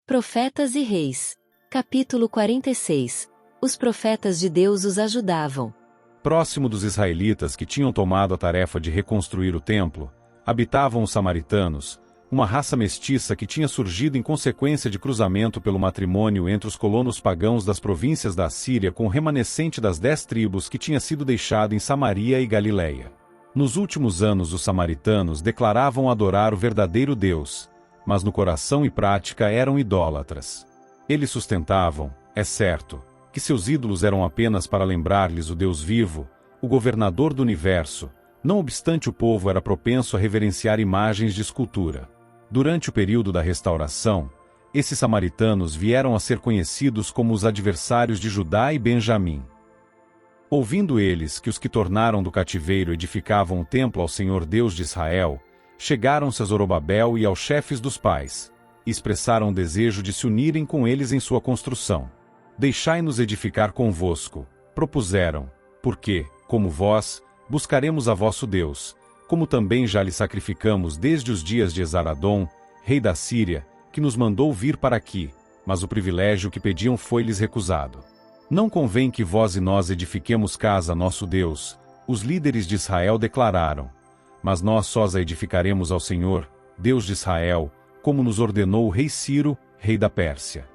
Profetas e Reis. Capítulo 46. Os profetas de Deus os ajudavam. Próximo dos israelitas que tinham tomado a tarefa de reconstruir o templo, habitavam os samaritanos, uma raça mestiça que tinha surgido em consequência de cruzamento pelo matrimônio entre os colonos pagãos das províncias da Assíria com o remanescente das 10 tribos que tinha sido deixado em Samaria e Galileia. Nos últimos anos os samaritanos declaravam adorar o verdadeiro Deus, mas no coração e prática eram idólatras. Eles sustentavam, é certo, que seus ídolos eram apenas para lembrar-lhes o Deus vivo, o governador do universo, não obstante o povo era propenso a reverenciar imagens de escultura. Durante o período da restauração, esses samaritanos vieram a ser conhecidos como os adversários de Judá e Benjamim. Ouvindo eles que os que tornaram do cativeiro edificavam o templo ao Senhor Deus de Israel, chegaram-se a Zorobabel e aos chefes dos pais, e expressaram o desejo de se unirem com eles em sua construção. Deixai-nos edificar convosco, propuseram, porque, como vós, buscaremos a vosso Deus, como também já lhe sacrificamos desde os dias de Esaradom, rei da Síria, que nos mandou vir para aqui, mas o privilégio que pediam foi-lhes recusado. Não convém que vós e nós edifiquemos casa a nosso Deus, os líderes de Israel declararam, mas nós sós a edificaremos ao Senhor, Deus de Israel, como nos ordenou o rei Ciro, rei da Pérsia.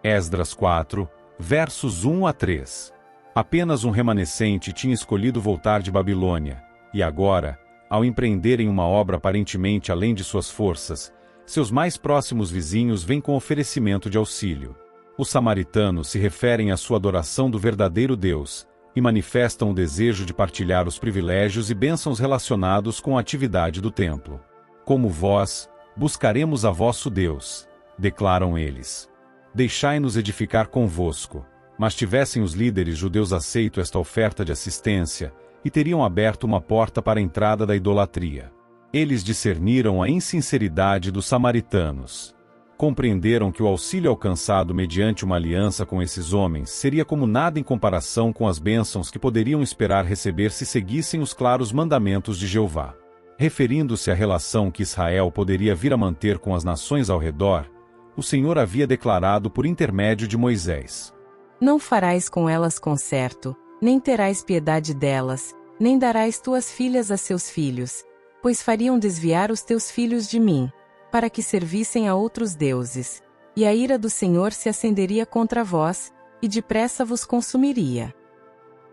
Esdras 4, versos 1 a 3. Apenas um remanescente tinha escolhido voltar de Babilônia, e agora, ao empreenderem uma obra aparentemente além de suas forças, seus mais próximos vizinhos vêm com oferecimento de auxílio. Os samaritanos se referem à sua adoração do verdadeiro Deus, e manifestam o desejo de partilhar os privilégios e bênçãos relacionados com a atividade do templo. Como vós, buscaremos a vosso Deus, declaram eles. Deixai-nos edificar convosco. Mas tivessem os líderes judeus aceito esta oferta de assistência, e teriam aberto uma porta para a entrada da idolatria. Eles discerniram a insinceridade dos samaritanos. Compreenderam que o auxílio alcançado mediante uma aliança com esses homens seria como nada em comparação com as bênçãos que poderiam esperar receber se seguissem os claros mandamentos de Jeová. Referindo-se à relação que Israel poderia vir a manter com as nações ao redor, o Senhor havia declarado por intermédio de Moisés: Não farás com elas concerto, nem terás piedade delas, nem darás tuas filhas a seus filhos, pois fariam desviar os teus filhos de mim, para que servissem a outros deuses. E a ira do Senhor se acenderia contra vós, e depressa vos consumiria.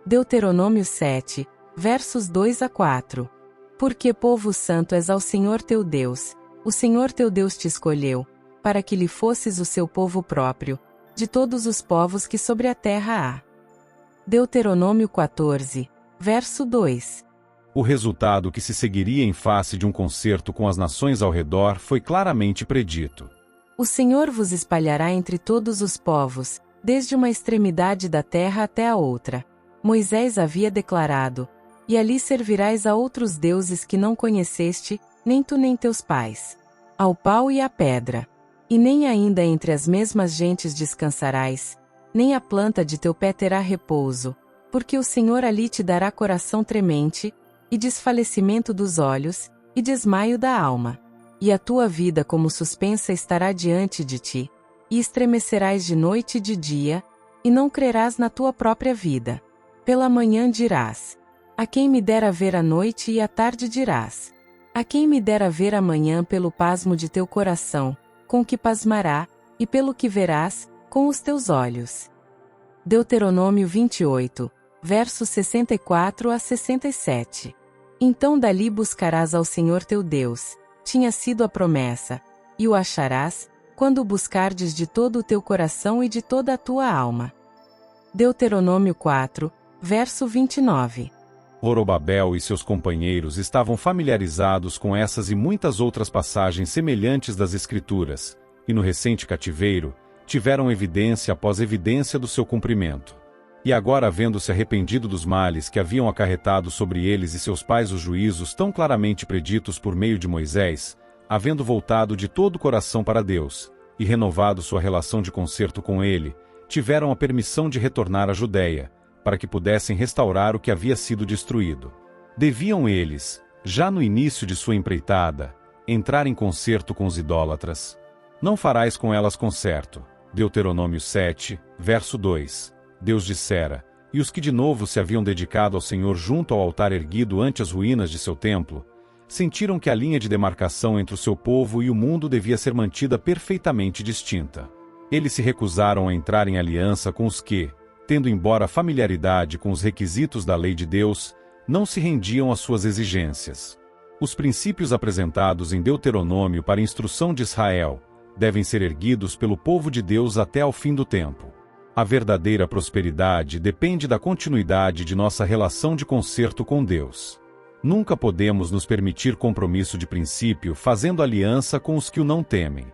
Deuteronômio 7, versos 2 a 4. Porque povo santo és ao Senhor teu Deus, o Senhor teu Deus te escolheu, para que lhe fosses o seu povo próprio, de todos os povos que sobre a terra há. Deuteronômio 14, verso 2. O resultado que se seguiria em face de um concerto com as nações ao redor foi claramente predito. O Senhor vos espalhará entre todos os povos, desde uma extremidade da terra até a outra. Moisés havia declarado: E ali servirás a outros deuses que não conheceste, nem tu nem teus pais. Ao pau e à pedra. E nem ainda entre as mesmas gentes descansarás, nem a planta de teu pé terá repouso, porque o Senhor ali te dará coração tremente, e desfalecimento dos olhos, e desmaio da alma. E a tua vida como suspensa estará diante de ti, e estremecerás de noite e de dia, e não crerás na tua própria vida. Pela manhã dirás: A quem me dera ver a noite, e à tarde dirás: A quem me dera ver a manhã pelo pasmo de teu coração, com que pasmará, e pelo que verás, com os teus olhos. Deuteronômio 28, versos 64 a 67. Então dali buscarás ao Senhor teu Deus, tinha sido a promessa, e o acharás, quando o buscardes de todo o teu coração e de toda a tua alma. Deuteronômio 4, verso 29. Zorobabel e seus companheiros estavam familiarizados com essas e muitas outras passagens semelhantes das Escrituras, e no recente cativeiro, tiveram evidência após evidência do seu cumprimento. E agora, havendo-se arrependido dos males que haviam acarretado sobre eles e seus pais os juízos tão claramente preditos por meio de Moisés, havendo voltado de todo o coração para Deus, e renovado sua relação de concerto com ele, tiveram a permissão de retornar à Judéia, para que pudessem restaurar o que havia sido destruído. Deviam eles, já no início de sua empreitada, entrar em concerto com os idólatras. Não farás com elas concerto. Deuteronômio 7, verso 2. Deus dissera, e os que de novo se haviam dedicado ao Senhor junto ao altar erguido ante as ruínas de seu templo, sentiram que a linha de demarcação entre o seu povo e o mundo devia ser mantida perfeitamente distinta. Eles se recusaram a entrar em aliança com os que, tendo embora familiaridade com os requisitos da lei de Deus, não se rendiam às suas exigências. Os princípios apresentados em Deuteronômio para instrução de Israel devem ser erguidos pelo povo de Deus até ao fim do tempo. A verdadeira prosperidade depende da continuidade de nossa relação de concerto com Deus. Nunca podemos nos permitir compromisso de princípio fazendo aliança com os que o não temem.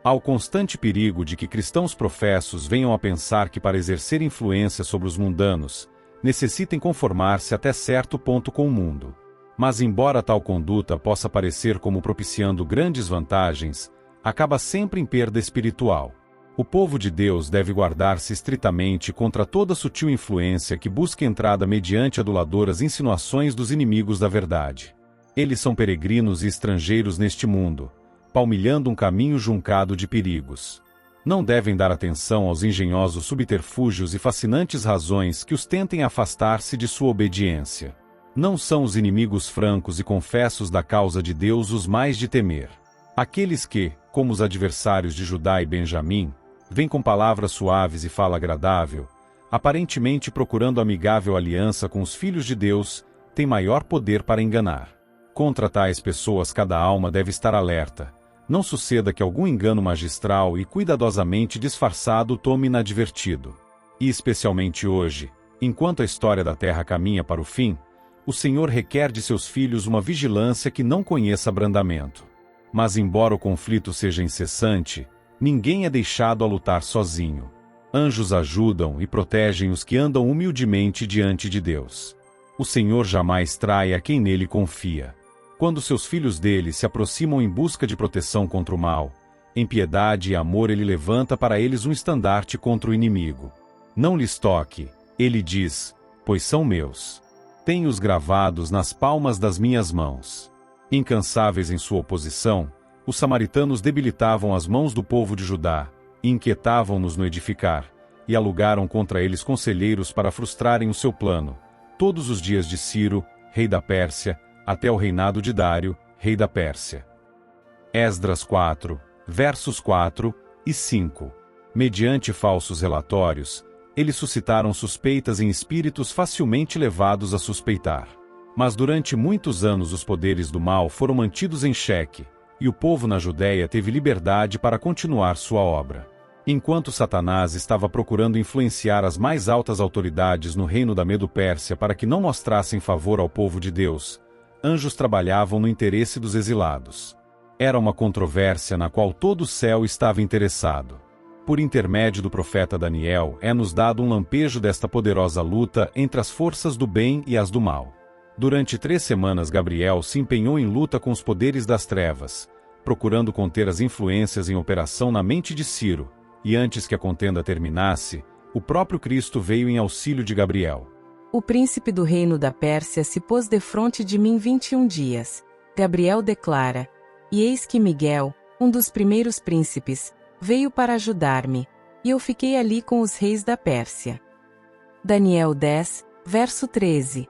Há o constante perigo de que cristãos professos venham a pensar que para exercer influência sobre os mundanos, necessitem conformar-se até certo ponto com o mundo. Mas embora tal conduta possa parecer como propiciando grandes vantagens, acaba sempre em perda espiritual. O povo de Deus deve guardar-se estritamente contra toda sutil influência que busque entrada mediante aduladoras insinuações dos inimigos da verdade. Eles são peregrinos e estrangeiros neste mundo, palmilhando um caminho juncado de perigos. Não devem dar atenção aos engenhosos subterfúgios e fascinantes razões que os tentem afastar-se de sua obediência. Não são os inimigos francos e confessos da causa de Deus os mais de temer. Aqueles que, como os adversários de Judá e Benjamim, vêm com palavras suaves e fala agradável, aparentemente procurando amigável aliança com os filhos de Deus, têm maior poder para enganar. Contra tais pessoas cada alma deve estar alerta. Não suceda que algum engano magistral e cuidadosamente disfarçado tome inadvertido. E especialmente hoje, enquanto a história da Terra caminha para o fim, o Senhor requer de seus filhos uma vigilância que não conheça abrandamento. Mas embora o conflito seja incessante, ninguém é deixado a lutar sozinho. Anjos ajudam e protegem os que andam humildemente diante de Deus. O Senhor jamais trai a quem nele confia. Quando seus filhos dele se aproximam em busca de proteção contra o mal, em piedade e amor ele levanta para eles um estandarte contra o inimigo. Não lhes toque, ele diz, pois são meus. Tenho-os gravados nas palmas das minhas mãos. Incansáveis em sua oposição, os samaritanos debilitavam as mãos do povo de Judá, e inquietavam-nos no edificar, e alugaram contra eles conselheiros para frustrarem o seu plano, todos os dias de Ciro, rei da Pérsia, até o reinado de Dário, rei da Pérsia. Esdras 4, versos 4 e 5. Mediante falsos relatórios, eles suscitaram suspeitas em espíritos facilmente levados a suspeitar. Mas durante muitos anos os poderes do mal foram mantidos em xeque, e o povo na Judéia teve liberdade para continuar sua obra. Enquanto Satanás estava procurando influenciar as mais altas autoridades no reino da Medo-Pérsia para que não mostrassem favor ao povo de Deus, anjos trabalhavam no interesse dos exilados. Era uma controvérsia na qual todo o céu estava interessado. Por intermédio do profeta Daniel, é-nos dado um lampejo desta poderosa luta entre as forças do bem e as do mal. Durante 3 semanas Gabriel se empenhou em luta com os poderes das trevas, procurando conter as influências em operação na mente de Ciro, e antes que a contenda terminasse, o próprio Cristo veio em auxílio de Gabriel. O príncipe do reino da Pérsia se pôs defronte de mim 21 dias. Gabriel declara, e eis que Miguel, um dos primeiros príncipes, veio para ajudar-me, e eu fiquei ali com os reis da Pérsia. Daniel 10, verso 13.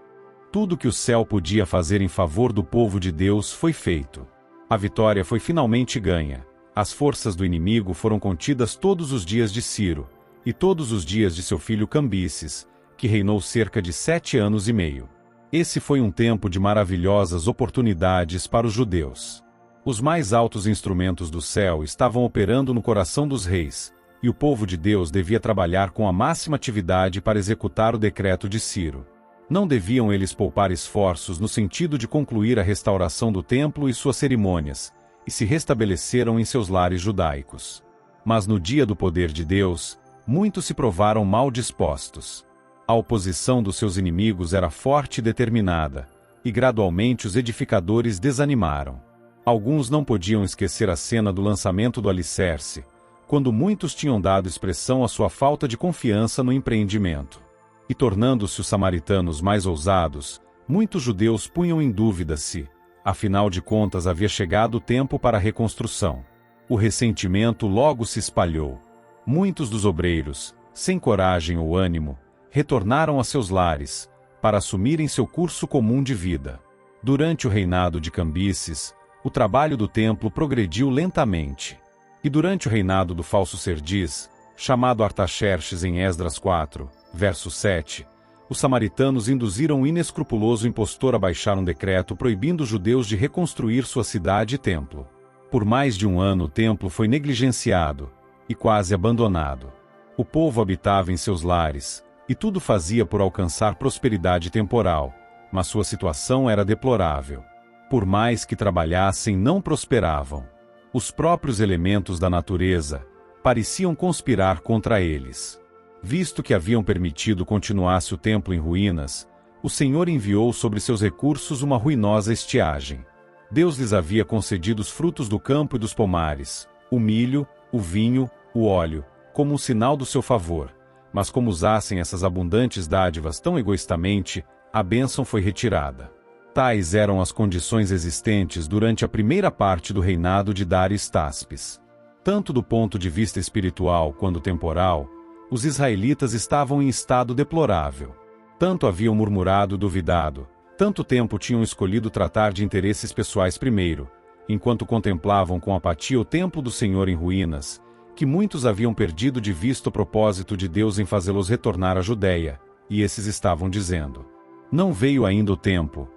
Tudo que o céu podia fazer em favor do povo de Deus foi feito. A vitória foi finalmente ganha. As forças do inimigo foram contidas todos os dias de Ciro, e todos os dias de seu filho Cambises, que reinou cerca de 7 anos e meio. Esse foi um tempo de maravilhosas oportunidades para os judeus. Os mais altos instrumentos do céu estavam operando no coração dos reis, e o povo de Deus devia trabalhar com a máxima atividade para executar o decreto de Ciro. Não deviam eles poupar esforços no sentido de concluir a restauração do templo e suas cerimônias, e se restabeleceram em seus lares judaicos. Mas no dia do poder de Deus, muitos se provaram mal dispostos. A oposição dos seus inimigos era forte e determinada, e gradualmente os edificadores desanimaram. Alguns não podiam esquecer a cena do lançamento do alicerce, quando muitos tinham dado expressão à sua falta de confiança no empreendimento. E tornando-se os samaritanos mais ousados, muitos judeus punham em dúvida se, afinal de contas, havia chegado o tempo para a reconstrução. O ressentimento logo se espalhou. Muitos dos obreiros, sem coragem ou ânimo, retornaram a seus lares, para assumirem seu curso comum de vida. Durante o reinado de Cambises, o trabalho do templo progrediu lentamente. E durante o reinado do falso Serdis, chamado Artaxerxes em Esdras 4, verso 7, os samaritanos induziram o inescrupuloso impostor a baixar um decreto proibindo os judeus de reconstruir sua cidade e templo. Por mais de um ano o templo foi negligenciado e quase abandonado. O povo habitava em seus lares, e tudo fazia por alcançar prosperidade temporal, mas sua situação era deplorável. Por mais que trabalhassem, não prosperavam. Os próprios elementos da natureza pareciam conspirar contra eles. Visto que haviam permitido continuasse o templo em ruínas, o Senhor enviou sobre seus recursos uma ruinosa estiagem. Deus lhes havia concedido os frutos do campo e dos pomares, o milho, o vinho, o óleo, como um sinal do seu favor. Mas como usassem essas abundantes dádivas tão egoístamente, a bênção foi retirada. Tais eram as condições existentes durante a primeira parte do reinado de Dario-Estaspes. Tanto do ponto de vista espiritual quanto temporal, os israelitas estavam em estado deplorável. Tanto haviam murmurado e duvidado, tanto tempo tinham escolhido tratar de interesses pessoais primeiro, enquanto contemplavam com apatia o templo do Senhor em ruínas, que muitos haviam perdido de vista o propósito de Deus em fazê-los retornar à Judéia, e esses estavam dizendo: não veio ainda o tempo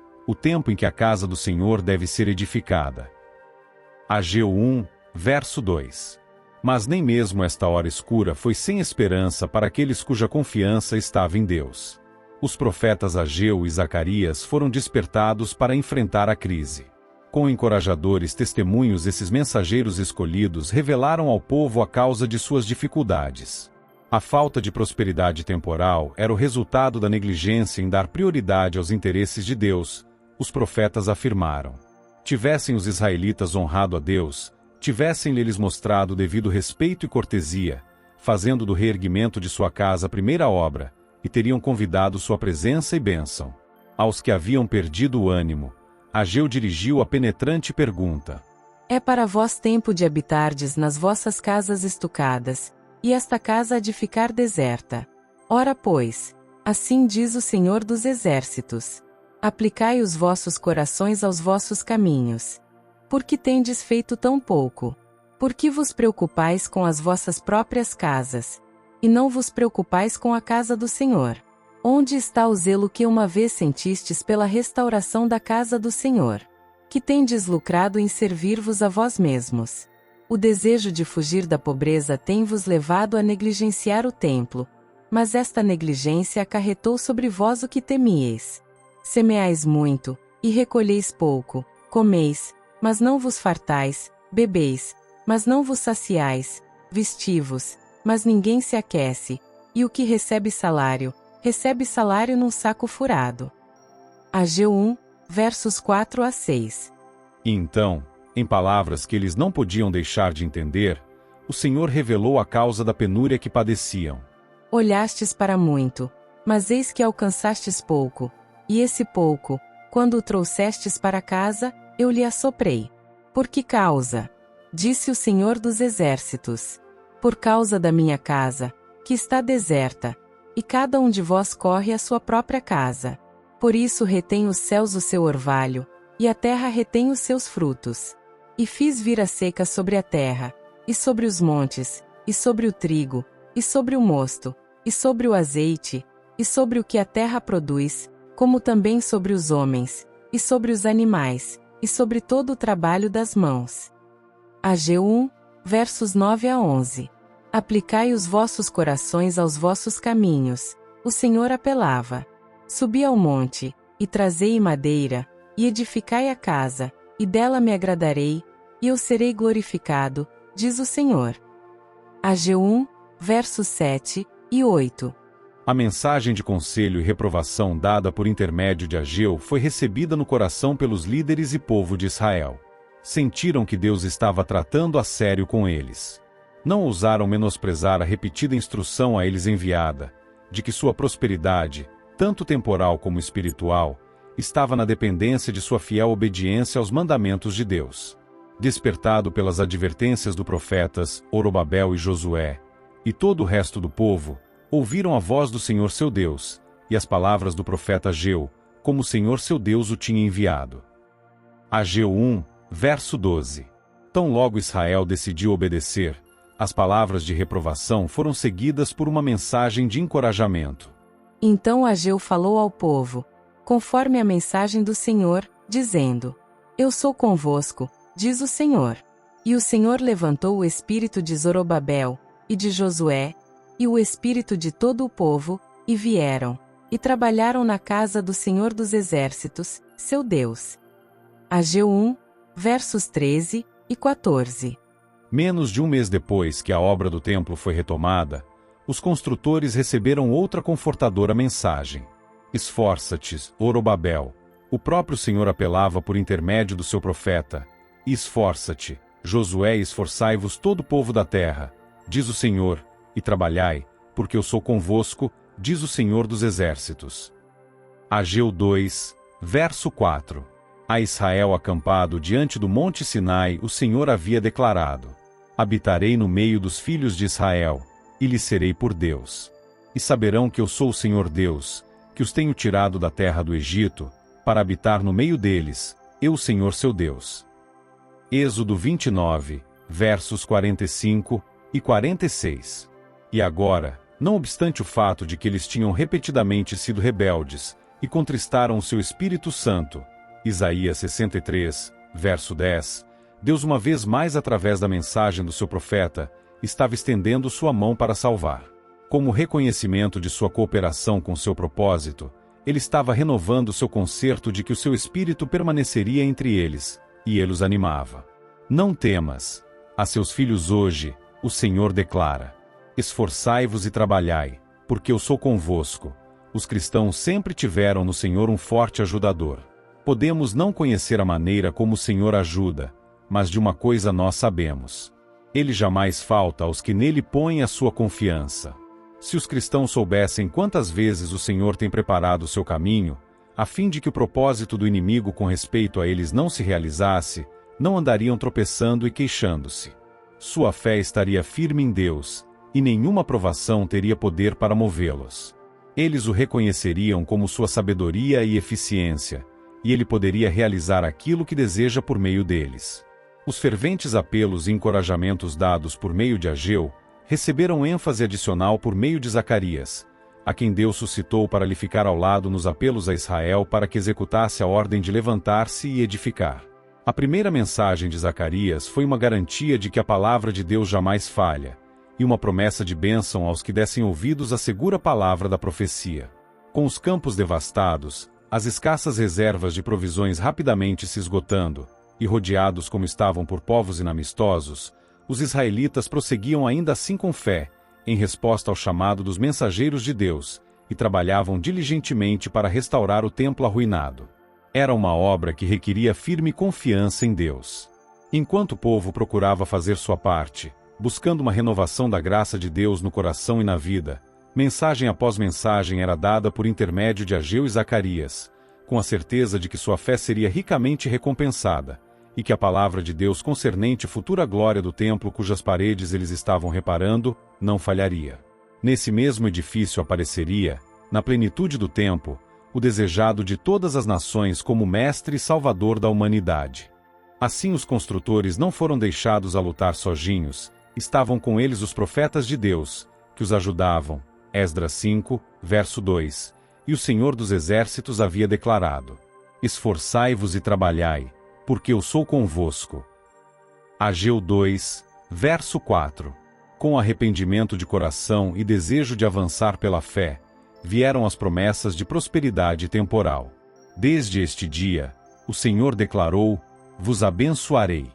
em que a casa do Senhor deve ser edificada. Ageu 1, verso 2. Mas nem mesmo esta hora escura foi sem esperança para aqueles cuja confiança estava em Deus. Os profetas Ageu e Zacarias foram despertados para enfrentar a crise. Com encorajadores testemunhos, esses mensageiros escolhidos revelaram ao povo a causa de suas dificuldades. A falta de prosperidade temporal era o resultado da negligência em dar prioridade aos interesses de Deus, os profetas afirmaram. Tivessem os israelitas honrado a Deus, tivessem-lhes mostrado o devido respeito e cortesia, fazendo do reerguimento de sua casa a primeira obra, e teriam convidado sua presença e bênção. Aos que haviam perdido o ânimo, Ageu dirigiu a penetrante pergunta: é para vós tempo de habitardes nas vossas casas estucadas, e esta casa há de ficar deserta. Ora pois, assim diz o Senhor dos Exércitos: aplicai os vossos corações aos vossos caminhos. Por que tendes feito tão pouco? Por que vos preocupais com as vossas próprias casas, e não vos preocupais com a casa do Senhor? Onde está o zelo que uma vez sentistes pela restauração da casa do Senhor? Que tendes lucrado em servir-vos a vós mesmos? O desejo de fugir da pobreza tem-vos levado a negligenciar o templo, mas esta negligência acarretou sobre vós o que temíeis. Semeais muito, e recolheis pouco, comeis, mas não vos fartais, bebeis, mas não vos saciais, vestivos, mas ninguém se aquece, e o que recebe salário num saco furado. Ageu 1, versos 4 a 6. E então, em palavras que eles não podiam deixar de entender, o Senhor revelou a causa da penúria que padeciam. Olhastes para muito, mas eis que alcançastes pouco, e esse pouco, quando o trouxestes para casa, eu lhe assoprei. Por que causa? Disse o Senhor dos Exércitos. Por causa da minha casa, que está deserta, e cada um de vós corre à sua própria casa. Por isso retém os céus o seu orvalho, e a terra retém os seus frutos. E fiz vir a seca sobre a terra, e sobre os montes, e sobre o trigo, e sobre o mosto, e sobre o azeite, e sobre o que a terra produz, como também sobre os homens, e sobre os animais, e sobre todo o trabalho das mãos. Ageu 1, versos 9 a 11. Aplicai os vossos corações aos vossos caminhos, o Senhor apelava. Subi ao monte, e trazei madeira, e edificai a casa, e dela me agradarei, e eu serei glorificado, diz o Senhor. Ageu 1, versos 7 e 8. A mensagem de conselho e reprovação dada por intermédio de Ageu foi recebida no coração pelos líderes e povo de Israel. Sentiram que Deus estava tratando a sério com eles. Não ousaram menosprezar a repetida instrução a eles enviada, de que sua prosperidade, tanto temporal como espiritual, estava na dependência de sua fiel obediência aos mandamentos de Deus. Despertado pelas advertências do profetas Zorobabel e Josué, e todo o resto do povo, ouviram a voz do Senhor seu Deus, e as palavras do profeta Ageu, como o Senhor seu Deus o tinha enviado. Ageu 1, verso 12. Tão logo Israel decidiu obedecer, as palavras de reprovação foram seguidas por uma mensagem de encorajamento. Então Ageu falou ao povo, conforme a mensagem do Senhor, dizendo: Eu sou convosco, diz o Senhor. E o Senhor levantou o espírito de Zorobabel, e de Josué, e o espírito de todo o povo, e vieram, e trabalharam na casa do Senhor dos Exércitos, seu Deus. Ageu 1, versos 13 e 14. Menos de um mês depois que a obra do templo foi retomada, os construtores receberam outra confortadora mensagem. Esforça-te, Zorobabel. O próprio Senhor apelava por intermédio do seu profeta. Esforça-te, Josué, e esforçai-vos todo o povo da terra, diz o Senhor, e trabalhai, porque eu sou convosco, diz o Senhor dos Exércitos. Ageu 2, verso 4. A Israel acampado diante do monte Sinai, o Senhor havia declarado: Habitarei no meio dos filhos de Israel, e lhes serei por Deus. E saberão que eu sou o Senhor Deus, que os tenho tirado da terra do Egito, para habitar no meio deles, eu, Senhor seu Deus. Êxodo 29, versos 45 e 46. E agora, não obstante o fato de que eles tinham repetidamente sido rebeldes, e contristaram o seu Espírito Santo, Isaías 63, verso 10, Deus uma vez mais através da mensagem do seu profeta, estava estendendo sua mão para salvar. Como reconhecimento de sua cooperação com seu propósito, ele estava renovando seu concerto de que o seu Espírito permaneceria entre eles, e ele os animava. Não temas. A seus filhos hoje, o Senhor declara: Esforçai-vos e trabalhai, porque eu sou convosco. Os cristãos sempre tiveram no Senhor um forte ajudador. Podemos não conhecer a maneira como o Senhor ajuda, mas de uma coisa nós sabemos: Ele jamais falta aos que nele põem a sua confiança. Se os cristãos soubessem quantas vezes o Senhor tem preparado o seu caminho, a fim de que o propósito do inimigo com respeito a eles não se realizasse, não andariam tropeçando e queixando-se. Sua fé estaria firme em Deus, e nenhuma provação teria poder para movê-los. Eles o reconheceriam como sua sabedoria e eficiência, e ele poderia realizar aquilo que deseja por meio deles. Os ferventes apelos e encorajamentos dados por meio de Ageu receberam ênfase adicional por meio de Zacarias, a quem Deus suscitou para lhe ficar ao lado nos apelos a Israel para que executasse a ordem de levantar-se e edificar. A primeira mensagem de Zacarias foi uma garantia de que a palavra de Deus jamais falha, e uma promessa de bênção aos que dessem ouvidos à segura palavra da profecia. Com os campos devastados, as escassas reservas de provisões rapidamente se esgotando, e rodeados como estavam por povos inamistosos, os israelitas prosseguiam ainda assim com fé, em resposta ao chamado dos mensageiros de Deus, e trabalhavam diligentemente para restaurar o templo arruinado. Era uma obra que requeria firme confiança em Deus. Enquanto o povo procurava fazer sua parte, buscando uma renovação da graça de Deus no coração e na vida, mensagem após mensagem era dada por intermédio de Ageu e Zacarias, com a certeza de que sua fé seria ricamente recompensada, e que a palavra de Deus concernente à futura glória do templo cujas paredes eles estavam reparando, não falharia. Nesse mesmo edifício apareceria, na plenitude do tempo, o desejado de todas as nações como mestre e salvador da humanidade. Assim os construtores não foram deixados a lutar sozinhos, estavam com eles os profetas de Deus, que os ajudavam, Esdras 5, verso 2, e o Senhor dos Exércitos havia declarado: Esforçai-vos e trabalhai, porque eu sou convosco. Ageu 2, verso 4. Com arrependimento de coração e desejo de avançar pela fé, vieram as promessas de prosperidade temporal. Desde este dia, o Senhor declarou: Vos abençoarei.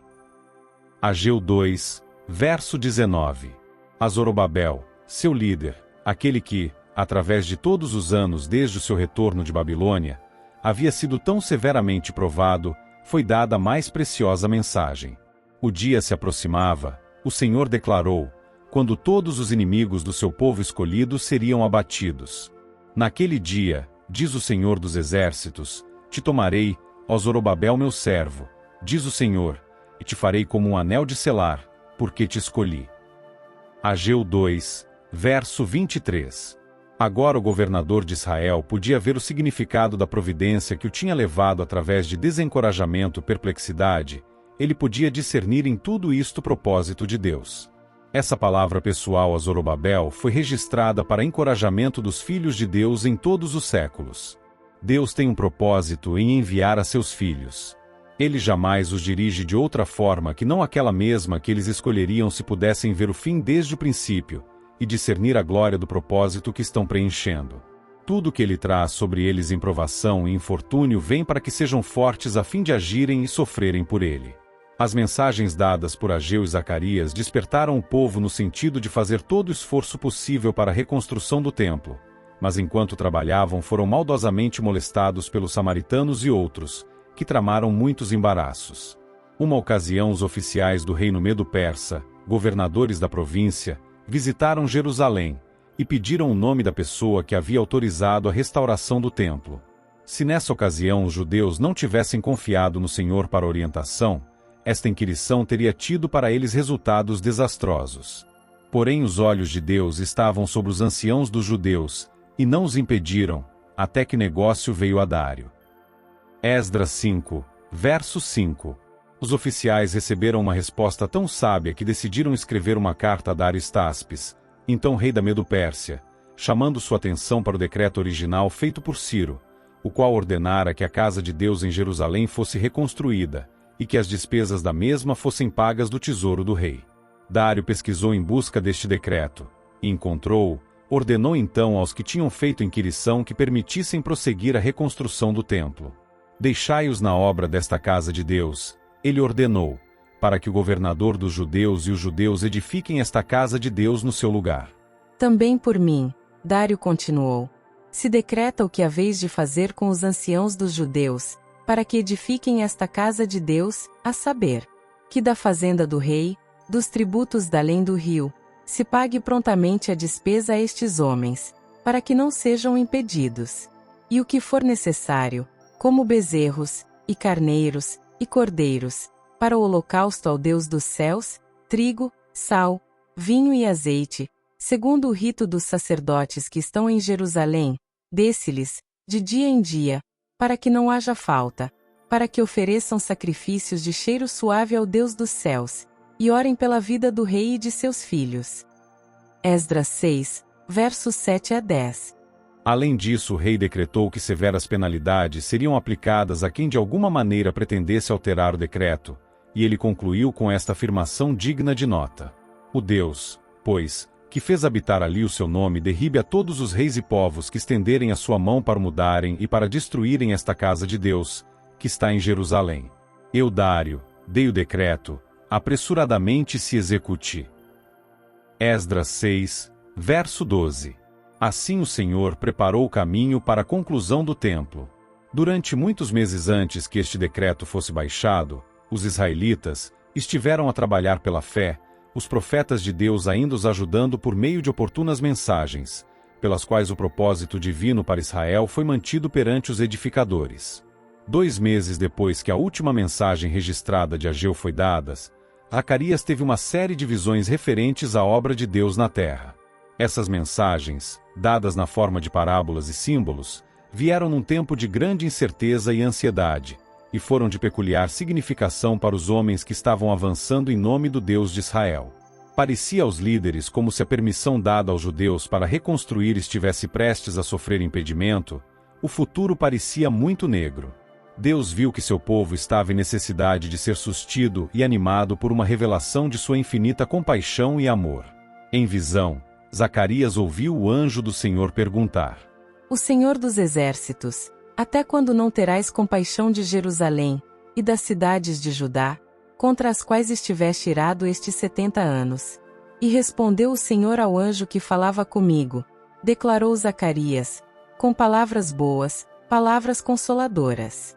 Ageu 2, verso 19. A Zorobabel, seu líder, aquele que, através de todos os anos desde o seu retorno de Babilônia, havia sido tão severamente provado, foi dada a mais preciosa mensagem. O dia se aproximava, o Senhor declarou, quando todos os inimigos do seu povo escolhido seriam abatidos. Naquele dia, diz o Senhor dos Exércitos, te tomarei, ó Zorobabel meu servo, diz o Senhor, e te farei como um anel de selar, porque te escolhi. Ageu 2, verso 23. Agora o governador de Israel podia ver o significado da providência que o tinha levado através de desencorajamento, perplexidade, ele podia discernir em tudo isto o propósito de Deus. Essa palavra pessoal a Zorobabel foi registrada para encorajamento dos filhos de Deus em todos os séculos. Deus tem um propósito em enviar a seus filhos. Ele jamais os dirige de outra forma que não aquela mesma que eles escolheriam se pudessem ver o fim desde o princípio, e discernir a glória do propósito que estão preenchendo. Tudo que ele traz sobre eles em provação e infortúnio vem para que sejam fortes a fim de agirem e sofrerem por ele. As mensagens dadas por Ageu e Zacarias despertaram o povo no sentido de fazer todo o esforço possível para a reconstrução do templo, mas enquanto trabalhavam foram maldosamente molestados pelos samaritanos e outros, que tramaram muitos embaraços. Uma ocasião os oficiais do reino Medo-Persa, governadores da província, visitaram Jerusalém e pediram o nome da pessoa que havia autorizado a restauração do templo. Se nessa ocasião os judeus não tivessem confiado no Senhor para orientação, esta inquirição teria tido para eles resultados desastrosos. Porém os olhos de Deus estavam sobre os anciãos dos judeus, e não os impediram, até que negócio veio a Dário. Esdras 5, verso 5. Os oficiais receberam uma resposta tão sábia que decidiram escrever uma carta a Dario-Estaspes, então rei da Medo-Pérsia, chamando sua atenção para o decreto original feito por Ciro, o qual ordenara que a casa de Deus em Jerusalém fosse reconstruída, e que as despesas da mesma fossem pagas do tesouro do rei. Dário pesquisou em busca deste decreto, e encontrou-o, ordenou então aos que tinham feito inquirição que permitissem prosseguir a reconstrução do templo. Deixai-os na obra desta casa de Deus, ele ordenou, para que o governador dos judeus e os judeus edifiquem esta casa de Deus no seu lugar. Também por mim, Dário continuou, se decreta o que haveis de fazer com os anciãos dos judeus, para que edifiquem esta casa de Deus, a saber, que da fazenda do rei, dos tributos da além do rio, se pague prontamente a despesa a estes homens, para que não sejam impedidos. E o que for necessário, como bezerros, e carneiros, e cordeiros, para o holocausto ao Deus dos céus, trigo, sal, vinho e azeite, segundo o rito dos sacerdotes que estão em Jerusalém, desse-lhes, de dia em dia, para que não haja falta, para que ofereçam sacrifícios de cheiro suave ao Deus dos céus, e orem pela vida do rei e de seus filhos. Esdras 6, versos 7 a 10. Além disso, o rei decretou que severas penalidades seriam aplicadas a quem de alguma maneira pretendesse alterar o decreto, e ele concluiu com esta afirmação digna de nota. O Deus, pois, que fez habitar ali o seu nome, derribe a todos os reis e povos que estenderem a sua mão para mudarem e para destruírem esta casa de Deus, que está em Jerusalém. Eu, Dário, dei o decreto, apressuradamente se execute. Esdras 6, verso 12. Assim o Senhor preparou o caminho para a conclusão do templo. Durante muitos meses antes que este decreto fosse baixado, os israelitas estiveram a trabalhar pela fé, os profetas de Deus ainda os ajudando por meio de oportunas mensagens, pelas quais o propósito divino para Israel foi mantido perante os edificadores. 2 meses depois que a última mensagem registrada de Ageu foi dada, Zacarias teve uma série de visões referentes à obra de Deus na terra. Essas mensagens, dadas na forma de parábolas e símbolos, vieram num tempo de grande incerteza e ansiedade, e foram de peculiar significação para os homens que estavam avançando em nome do Deus de Israel. Parecia aos líderes como se a permissão dada aos judeus para reconstruir estivesse prestes a sofrer impedimento, o futuro parecia muito negro. Deus viu que seu povo estava em necessidade de ser sustido e animado por uma revelação de sua infinita compaixão e amor. Em visão, Zacarias ouviu o anjo do Senhor perguntar: O Senhor dos Exércitos, até quando não terás compaixão de Jerusalém, e das cidades de Judá, contra as quais estiveste irado estes 70 anos? E respondeu o Senhor ao anjo que falava comigo, declarou Zacarias, com palavras boas, palavras consoladoras.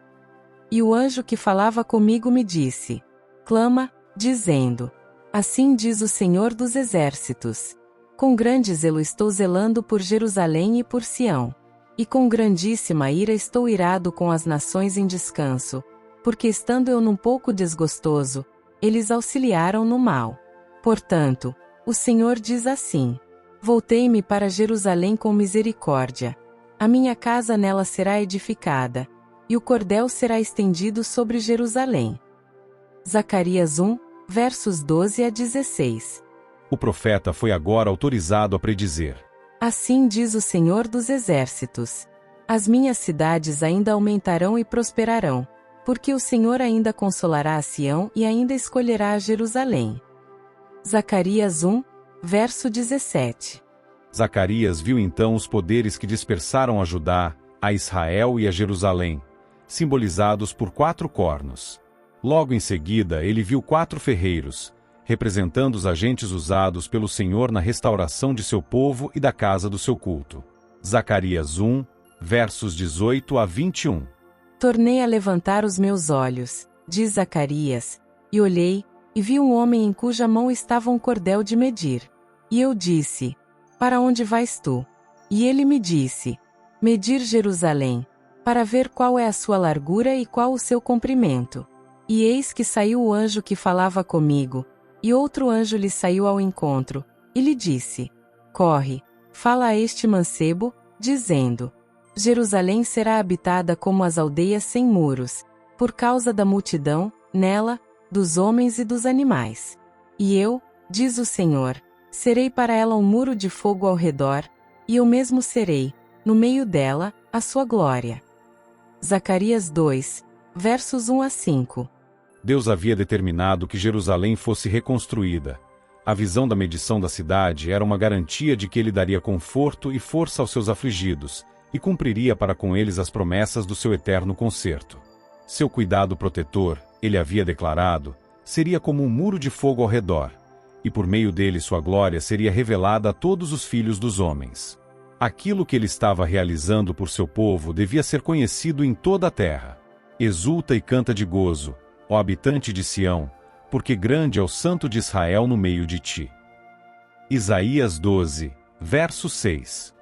E o anjo que falava comigo me disse: Clama, dizendo: Assim diz o Senhor dos Exércitos. Com grande zelo estou zelando por Jerusalém e por Sião. E com grandíssima ira estou irado com as nações em descanso, porque estando eu num pouco desgostoso, eles auxiliaram no mal. Portanto, o Senhor diz assim: voltei-me para Jerusalém com misericórdia. A minha casa nela será edificada, e o cordel será estendido sobre Jerusalém. Zacarias 1, versos 12 a 16. O profeta foi agora autorizado a predizer: Assim diz o Senhor dos Exércitos: as minhas cidades ainda aumentarão e prosperarão, porque o Senhor ainda consolará a Sião e ainda escolherá a Jerusalém. Zacarias 1, verso 17. Zacarias viu então os poderes que dispersaram a Judá, a Israel e a Jerusalém, simbolizados por 4 cornos. Logo em seguida ele viu 4 ferreiros, representando os agentes usados pelo Senhor na restauração de seu povo e da casa do seu culto. Zacarias 1, versos 18 a 21. Tornei a levantar os meus olhos, diz Zacarias, e olhei, e vi um homem em cuja mão estava um cordel de medir. E eu disse: para onde vais tu? E ele me disse: medir Jerusalém, para ver qual é a sua largura e qual o seu comprimento. E eis que saiu o anjo que falava comigo, e outro anjo lhe saiu ao encontro, e lhe disse: corre, fala a este mancebo, dizendo: Jerusalém será habitada como as aldeias sem muros, por causa da multidão, nela, dos homens e dos animais. E eu, diz o Senhor, serei para ela um muro de fogo ao redor, e eu mesmo serei, no meio dela, a sua glória. Zacarias 2, versos 1 a 5. Deus havia determinado que Jerusalém fosse reconstruída. A visão da medição da cidade era uma garantia de que ele daria conforto e força aos seus afligidos, e cumpriria para com eles as promessas do seu eterno conserto. Seu cuidado protetor, ele havia declarado, seria como um muro de fogo ao redor, e por meio dele sua glória seria revelada a todos os filhos dos homens. Aquilo que ele estava realizando por seu povo devia ser conhecido em toda a terra. Exulta e canta de gozo, ó habitante de Sião, porque grande é o Santo de Israel no meio de ti. Isaías 12, verso 6.